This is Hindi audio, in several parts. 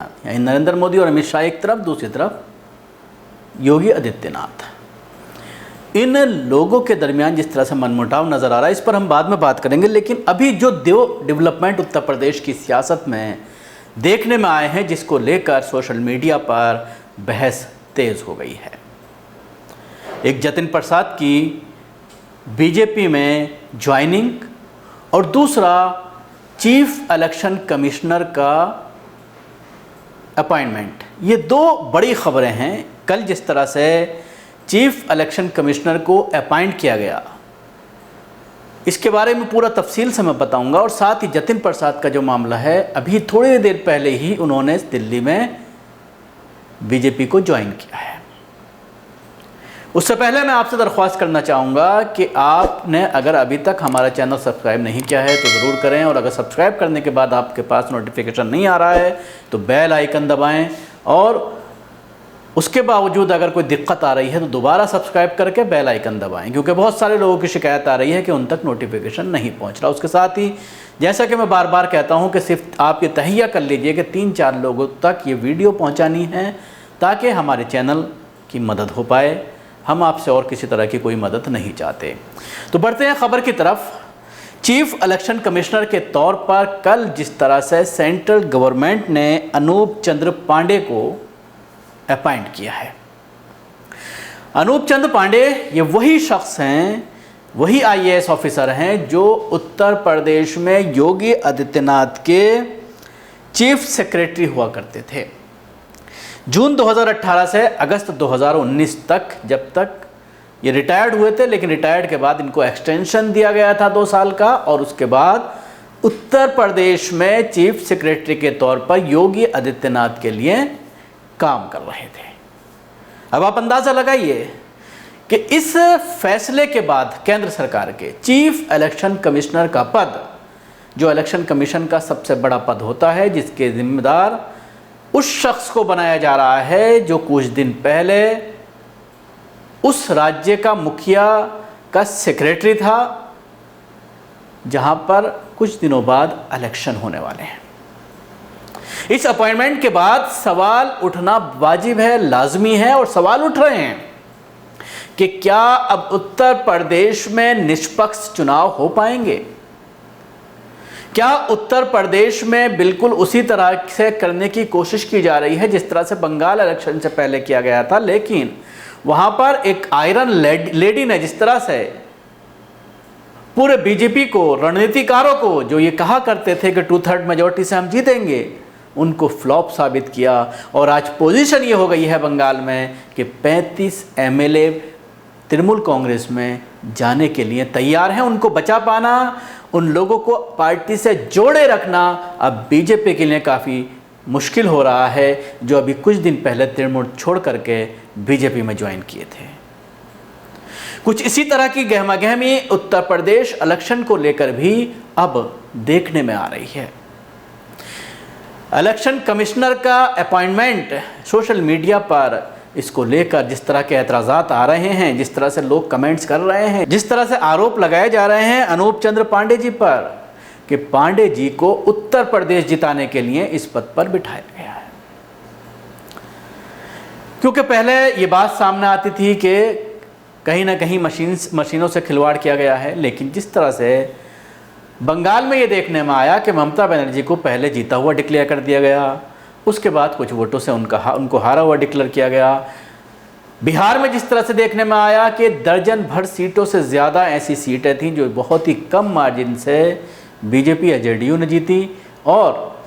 यानी नरेंद्र मोदी और अमित शाह एक तरफ, दूसरी तरफ योगी आदित्यनाथ। इन लोगों के दरमियान जिस तरह से मनमुटाव नज़र आ रहा है, इस पर हम बाद में बात करेंगे। लेकिन अभी जो दो डेवलपमेंट उत्तर प्रदेश की सियासत में देखने में आए हैं, जिसको लेकर सोशल मीडिया पर बहस तेज़ हो गई है। एक जतिन प्रसाद की बीजेपी में ज्वाइनिंग और दूसरा चीफ इलेक्शन कमिश्नर का अपॉइंटमेंट। ये दो बड़ी खबरें हैं। कल जिस तरह से चीफ इलेक्शन कमिश्नर को अपॉइंट किया गया, इसके बारे में पूरा तफसील से मैं बताऊंगा। और साथ ही जतिन प्रसाद का जो मामला है, अभी थोड़ी देर पहले ही उन्होंने दिल्ली में बीजेपी को ज्वाइन किया है। उससे पहले मैं आपसे दरख्वास्त करना चाहूँगा कि आपने अगर अभी तक हमारा चैनल सब्सक्राइब नहीं किया है तो ज़रूर करें, और अगर सब्सक्राइब करने के बाद आपके पास नोटिफिकेशन नहीं आ रहा है तो बेल आइकन दबाएं, और उसके बावजूद अगर कोई दिक्कत आ रही है तो दोबारा सब्सक्राइब करके बेल आइकन दबाएं, क्योंकि बहुत सारे लोगों की शिकायत आ रही है कि उन तक नोटिफिकेशन नहीं पहुँच रहा। उसके साथ ही जैसा कि मैं बार बार कहता हूँ कि सिर्फ आप ये तहिया कर लीजिए कि 3-4 लोगों तक ये वीडियो पहुँचानी है, ताकि हमारे चैनल की मदद हो पाए। हम आपसे और किसी तरह की कोई मदद नहीं चाहते। तो बढ़ते हैं खबर की तरफ। चीफ इलेक्शन कमिश्नर के तौर पर कल जिस तरह से सेंट्रल गवर्नमेंट ने अनूप चंद्र पांडे को अपॉइंट किया है। अनूप चंद्र पांडे ये वही शख्स हैं, वही IAS ऑफिसर हैं जो उत्तर प्रदेश में योगी आदित्यनाथ के चीफ सेक्रेटरी हुआ करते थे। जून 2018 से अगस्त 2019 तक, जब तक ये रिटायर्ड हुए थे, लेकिन रिटायर्ड के बाद इनको एक्सटेंशन दिया गया था 2 साल का, और उसके बाद उत्तर प्रदेश में चीफ सेक्रेटरी के तौर पर योगी आदित्यनाथ के लिए काम कर रहे थे। अब आप अंदाज़ा लगाइए कि इस फैसले के बाद केंद्र सरकार के चीफ इलेक्शन कमिश्नर का पद, जो इलेक्शन कमीशन का सबसे बड़ा पद होता है, जिसके जिम्मेदार उस शख्स को बनाया जा रहा है जो कुछ दिन पहले उस राज्य का मुखिया का सेक्रेटरी था, जहां पर कुछ दिनों बाद इलेक्शन होने वाले हैं। इस अपॉइंटमेंट के बाद सवाल उठना वाजिब है, लाजमी है, और सवाल उठ रहे हैं कि क्या अब उत्तर प्रदेश में निष्पक्ष चुनाव हो पाएंगे? क्या उत्तर प्रदेश में बिल्कुल उसी तरह से करने की कोशिश की जा रही है जिस तरह से बंगाल इलेक्शन से पहले किया गया था, लेकिन वहां पर एक आयरन लेडी ने जिस तरह से पूरे बीजेपी को, रणनीतिकारों को, जो ये कहा करते थे कि 2/3 मेजोरिटी से हम जीतेंगे, उनको फ्लॉप साबित किया। और आज पोजीशन ये हो गई है बंगाल में कि 35 MLA तृणमूल कांग्रेस में जाने के लिए तैयार हैं। उनको बचा पाना, उन लोगों को पार्टी से जोड़े रखना अब बीजेपी के लिए काफ़ी मुश्किल हो रहा है, जो अभी कुछ दिन पहले तृणमूल छोड़ करके बीजेपी में ज्वाइन किए थे। कुछ इसी तरह की गहमागहमी उत्तर प्रदेश इलेक्शन को लेकर भी अब देखने में आ रही है। इलेक्शन कमिश्नर का अपॉइंटमेंट, सोशल मीडिया पर इसको लेकर जिस तरह के एतराज़ात आ रहे हैं, जिस तरह से लोग कमेंट्स कर रहे हैं, जिस तरह से आरोप लगाए जा रहे हैं अनूप चंद्र पांडे जी पर कि पांडे जी को उत्तर प्रदेश जिताने के लिए इस पद पर बिठाया गया है। क्योंकि पहले ये बात सामने आती थी कि कहीं ना कहीं मशीनों से खिलवाड़ किया गया है, लेकिन जिस तरह से बंगाल में ये देखने में आया कि ममता बनर्जी को पहले जीता हुआ डिक्लेयर कर दिया गया, उसके बाद कुछ वोटों से उनको हारा हुआ डिक्लेयर किया गया। बिहार में जिस तरह से देखने में आया कि दर्जन भर सीटों से ज़्यादा ऐसी सीटें थीं जो बहुत ही कम मार्जिन से बीजेपी या जेडीयू ने जीती, और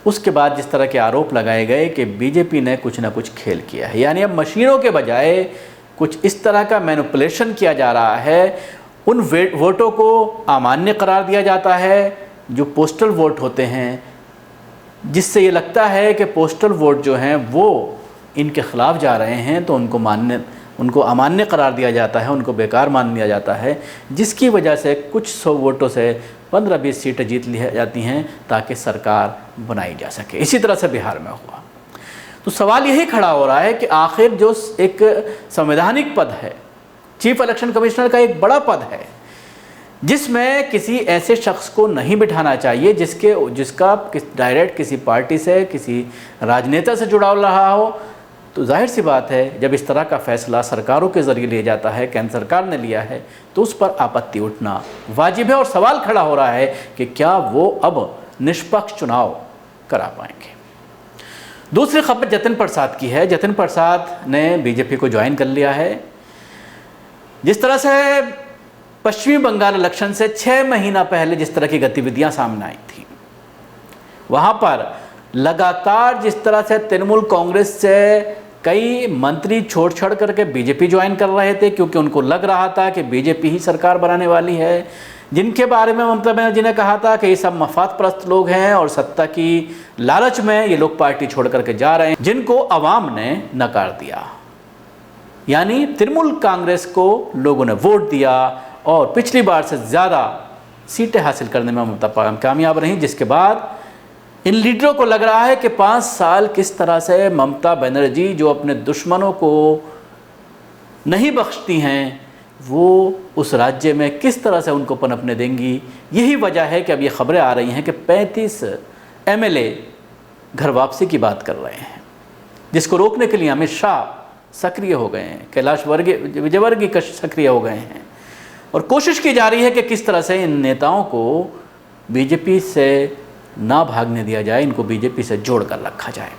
उसके बाद जिस तरह के आरोप लगाए गए कि बीजेपी ने कुछ ना कुछ खेल किया है, यानी अब मशीनों के बजाय कुछ इस तरह का मैनिपुलेशन किया जा रहा है। उन वोटों को अमान्य करार दिया जाता है जो पोस्टल वोट होते हैं, जिससे ये लगता है कि पोस्टल वोट जो हैं वो इनके ख़िलाफ़ जा रहे हैं, तो उनको अमान्य करार दिया जाता है, उनको बेकार मान लिया जाता है, जिसकी वजह से कुछ 100 वोटों से 15-20 सीटें जीत ली जाती हैं ताकि सरकार बनाई जा सके। इसी तरह से बिहार में हुआ। तो सवाल यही खड़ा हो रहा है कि आखिर जो एक संवैधानिक पद है, चीफ इलेक्शन कमिश्नर का एक बड़ा पद है, जिसमें किसी ऐसे शख्स को नहीं बिठाना चाहिए जिसका डायरेक्ट किसी पार्टी से, किसी राजनेता से जुड़ाव रहा हो। तो जाहिर सी बात है, जब इस तरह का फैसला सरकारों के ज़रिए लिया जाता है, केंद्र सरकार ने लिया है, तो उस पर आपत्ति उठना वाजिब है। और सवाल खड़ा हो रहा है कि क्या वो अब निष्पक्ष चुनाव करा पाएंगे। दूसरी खबर जतिन प्रसाद की है। जतिन प्रसाद ने बीजेपी को ज्वाइन कर लिया है। जिस तरह से पश्चिमी बंगाल इलेक्शन से 6 महीना पहले जिस तरह की गतिविधियां सामने आई थी, वहां पर लगातार जिस तरह से तृणमूल कांग्रेस से कई मंत्री छोड़ करके बीजेपी ज्वाइन कर रहे थे, क्योंकि उनको लग रहा था कि बीजेपी ही सरकार बनाने वाली है, जिनके बारे में ममता बनर्जी ने कहा था कि ये सब मफाद परस्त लोग हैं और सत्ता की लालच में ये लोग पार्टी छोड़ करके जा रहे हैं, जिनको अवाम ने नकार दिया। यानी तृणमूल कांग्रेस को लोगों ने वोट दिया और पिछली बार से ज़्यादा सीटें हासिल करने में ममता कामयाब रहीं, जिसके बाद इन लीडरों को लग रहा है कि 5 साल किस तरह से ममता बनर्जी जो अपने दुश्मनों को नहीं बख्शती हैं, वो उस राज्य में किस तरह से उनको पनपने देंगी। यही वजह है कि अब ये खबरें आ रही हैं कि 35 MLA घर वापसी की बात कर रहे हैं, जिसको रोकने के लिए अमित शाह सक्रिय हो गए हैं, कैलाश विजयवर्गीय सक्रिय हो गए हैं, और कोशिश की जा रही है कि किस तरह से इन नेताओं को बीजेपी से ना भागने दिया जाए, इनको बीजेपी से जोड़ कर रखा जाए।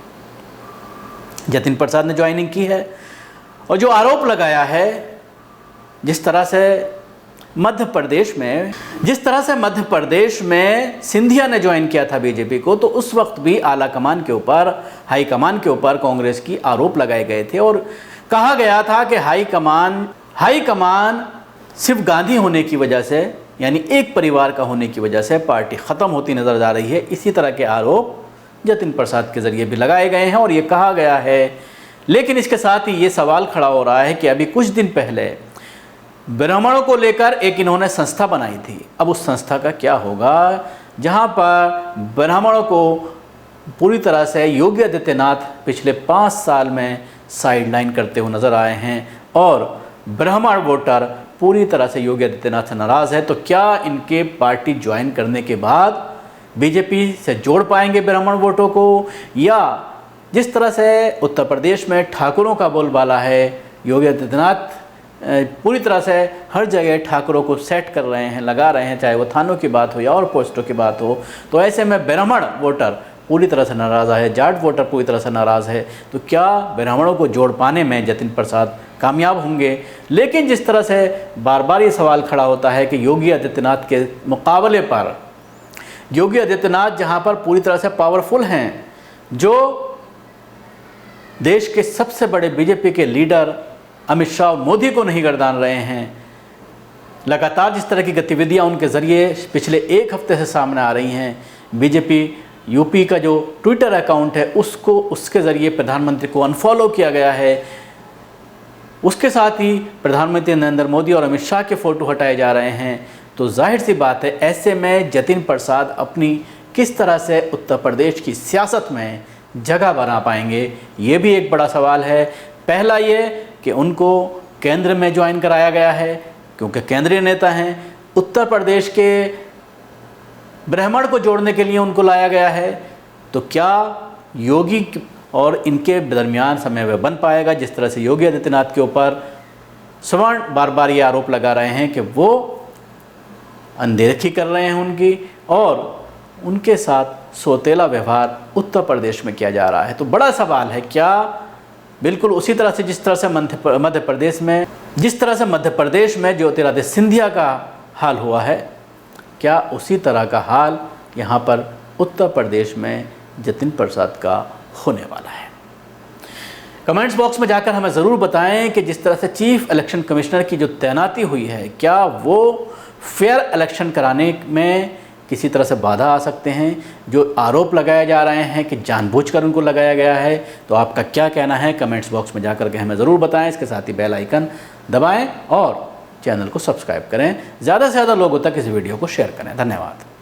जतिन प्रसाद ने ज्वाइनिंग की है और जो आरोप लगाया है, जिस तरह से मध्य प्रदेश में सिंधिया ने ज्वाइन किया था बीजेपी को, तो उस वक्त भी आला कमान के ऊपर, हाई कमान के ऊपर कांग्रेस की आरोप लगाए गए थे और कहा गया था कि हाई कमान सिर्फ गांधी होने की वजह से, यानी एक परिवार का होने की वजह से पार्टी ख़त्म होती नज़र आ रही है। इसी तरह के आरोप जतिन प्रसाद के ज़रिए भी लगाए गए हैं और ये कहा गया है। लेकिन इसके साथ ही ये सवाल खड़ा हो रहा है कि अभी कुछ दिन पहले ब्राह्मणों को लेकर एक इन्होंने संस्था बनाई थी। अब उस संस्था का क्या होगा, जहाँ पर ब्राह्मणों को पूरी तरह से योगी आदित्यनाथ पिछले 5 साल में साइडलाइन करते हुए नज़र आए हैं और ब्राह्मण वोटर पूरी तरह से योगी आदित्यनाथ से नाराज़ है। तो क्या इनके पार्टी ज्वाइन करने के बाद बीजेपी से जोड़ पाएंगे ब्राह्मण वोटों को, या जिस तरह से उत्तर प्रदेश में ठाकुरों का बोलबाला है, योगी आदित्यनाथ पूरी तरह से हर जगह ठाकुरों को सेट कर रहे हैं, लगा रहे हैं, चाहे वो थानों की बात हो या और पोस्टों की बात हो, तो ऐसे में ब्राह्मण वोटर पूरी तरह से नाराज़ है, जाट वोटर पूरी तरह से नाराज़ है। तो क्या ब्राह्मणों को जोड़ पाने में जतिन प्रसाद कामयाब होंगे? लेकिन जिस तरह से बार बार ये सवाल खड़ा होता है कि योगी आदित्यनाथ के मुकाबले पर, योगी आदित्यनाथ जहाँ पर पूरी तरह से पावरफुल हैं, जो देश के सबसे बड़े बीजेपी के लीडर अमित शाह और मोदी को नहीं गर्दान रहे हैं, लगातार जिस तरह की गतिविधियां उनके ज़रिए पिछले 1 हफ्ते से सामने आ रही हैं, बीजेपी यूपी का जो ट्विटर अकाउंट है उसके ज़रिए प्रधानमंत्री को अनफॉलो किया गया है, उसके साथ ही प्रधानमंत्री नरेंद्र मोदी और अमित शाह के फ़ोटो हटाए जा रहे हैं। तो जाहिर सी बात है, ऐसे में जतिन प्रसाद अपनी किस तरह से उत्तर प्रदेश की सियासत में जगह बना पाएंगे, ये भी एक बड़ा सवाल है। पहला ये कि उनको केंद्र में ज्वाइन कराया गया है क्योंकि केंद्रीय नेता हैं, उत्तर प्रदेश के ब्राह्मण को जोड़ने के लिए उनको लाया गया है। तो क्या योगी और इनके दरमियान समन्वय बन पाएगा? जिस तरह से योगी आदित्यनाथ के ऊपर सवर्ण बार बार ये आरोप लगा रहे हैं कि वो अनदेखी कर रहे हैं उनकी, और उनके साथ सौतेला व्यवहार उत्तर प्रदेश में किया जा रहा है। तो बड़ा सवाल है, क्या बिल्कुल उसी तरह से जिस तरह से मध्य प्रदेश में ज्योतिरादित्य सिंधिया का हाल हुआ है, क्या उसी तरह का हाल यहाँ पर उत्तर प्रदेश में जतिन प्रसाद का होने वाला है? कमेंट्स बॉक्स में जाकर हमें ज़रूर बताएं कि जिस तरह से चीफ इलेक्शन कमिश्नर की जो तैनाती हुई है, क्या वो फेयर इलेक्शन कराने में किसी तरह से बाधा आ सकते हैं? जो आरोप लगाए जा रहे हैं कि जानबूझकर उनको लगाया गया है, तो आपका क्या कहना है? कमेंट्स बॉक्स में जाकर के हमें ज़रूर बताएं। इसके साथ ही बेल आइकन दबाएं और चैनल को सब्सक्राइब करें। ज़्यादा से ज़्यादा लोगों तक इस वीडियो को शेयर करें। धन्यवाद।